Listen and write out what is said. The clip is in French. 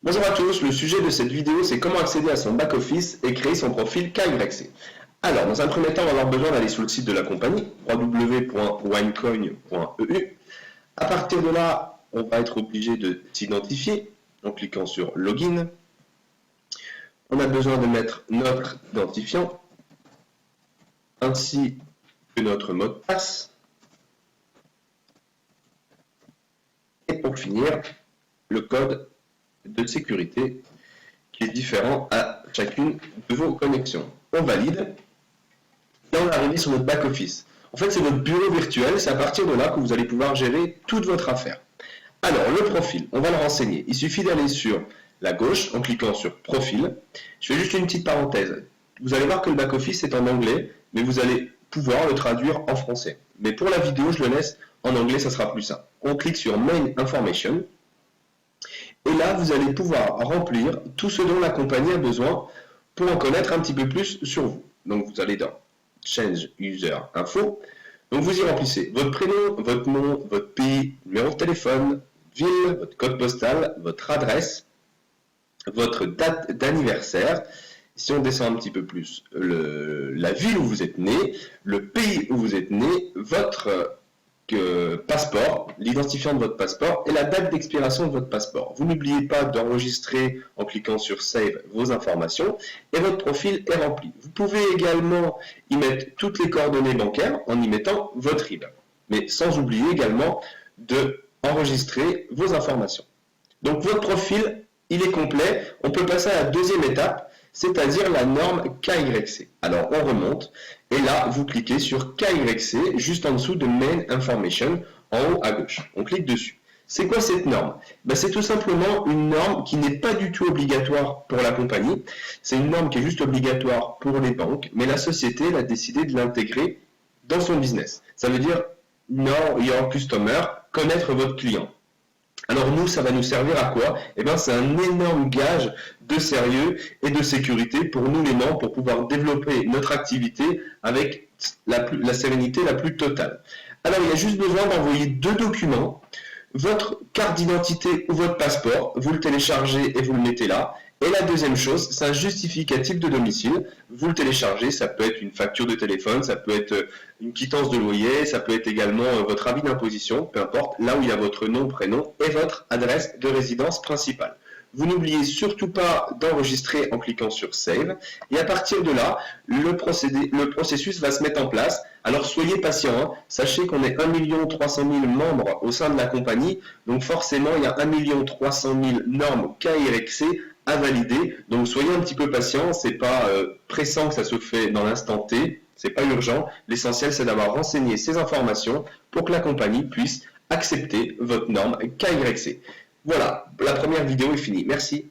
Bonjour à tous, le sujet de cette vidéo c'est comment accéder à son back-office et créer son profil KYC. Alors, dans un premier temps, on va avoir besoin d'aller sur le site de la compagnie, www.winecoin.eu. À partir de là, on va être obligé de s'identifier en cliquant sur Login. On a besoin de mettre notre identifiant, ainsi que notre mot de passe. Et pour finir, le code de sécurité qui est différent à chacune de vos connexions. On valide. Là, on est arrivé sur notre back-office. En fait, c'est votre bureau virtuel. C'est à partir de là que vous allez pouvoir gérer toute votre affaire. Alors, le profil, on va le renseigner. Il suffit d'aller sur la gauche en cliquant sur Profil. Je fais juste une petite parenthèse. Vous allez voir que le back-office est en anglais, mais vous allez pouvoir le traduire en français. Mais pour la vidéo, je le laisse en anglais, ça sera plus simple. On clique sur Main Information. Et là, vous allez pouvoir remplir tout ce dont la compagnie a besoin pour en connaître un petit peu plus sur vous. Donc, vous allez dans Change User Info. Donc, vous y remplissez votre prénom, votre nom, votre pays, numéro de téléphone, ville, votre code postal, votre adresse, votre date d'anniversaire. Si on descend un petit peu plus, la ville où vous êtes né, le pays où vous êtes né, votre passeport, l'identifiant de votre passeport et la date d'expiration de votre passeport. Vous n'oubliez pas d'enregistrer en cliquant sur Save vos informations et votre profil est rempli. Vous pouvez également y mettre toutes les coordonnées bancaires en y mettant votre IBAN, mais sans oublier également de enregistrer vos informations. Donc votre profil, il est complet. On peut passer à la deuxième étape, c'est-à-dire la norme KYC. Alors on remonte et là vous cliquez sur KYC juste en dessous de Main Information en haut à gauche. On clique dessus. C'est quoi cette norme? C'est tout simplement une norme qui n'est pas du tout obligatoire pour la compagnie. C'est une norme qui est juste obligatoire pour les banques, mais la société a décidé de l'intégrer dans son business. Ça veut dire Know Your Customer, connaître votre client. Alors nous, ça va nous servir à quoi? C'est un énorme gage de sérieux et de sécurité pour nous les membres pour pouvoir développer notre activité avec la sérénité la plus totale. Alors il y a juste besoin d'envoyer deux documents, votre carte d'identité ou votre passeport, vous le téléchargez et vous le mettez là. Et la deuxième chose, c'est un justificatif de domicile. Vous le téléchargez, ça peut être une facture de téléphone, ça peut être une quittance de loyer, ça peut être également votre avis d'imposition, peu importe, là où il y a votre nom, prénom et votre adresse de résidence principale. Vous n'oubliez surtout pas d'enregistrer en cliquant sur Save. Et à partir de là, le processus va se mettre en place. Alors soyez patient, sachez qu'on est 1 300 000 membres au sein de la compagnie. Donc forcément, il y a 1 300 000 normes KYC à valider. Donc soyez un petit peu patient, c'est pas pressant que ça se fait dans l'instant T, c'est pas urgent. L'essentiel c'est d'avoir renseigné ces informations pour que la compagnie puisse accepter votre norme KYC. Voilà, la première vidéo est finie. Merci.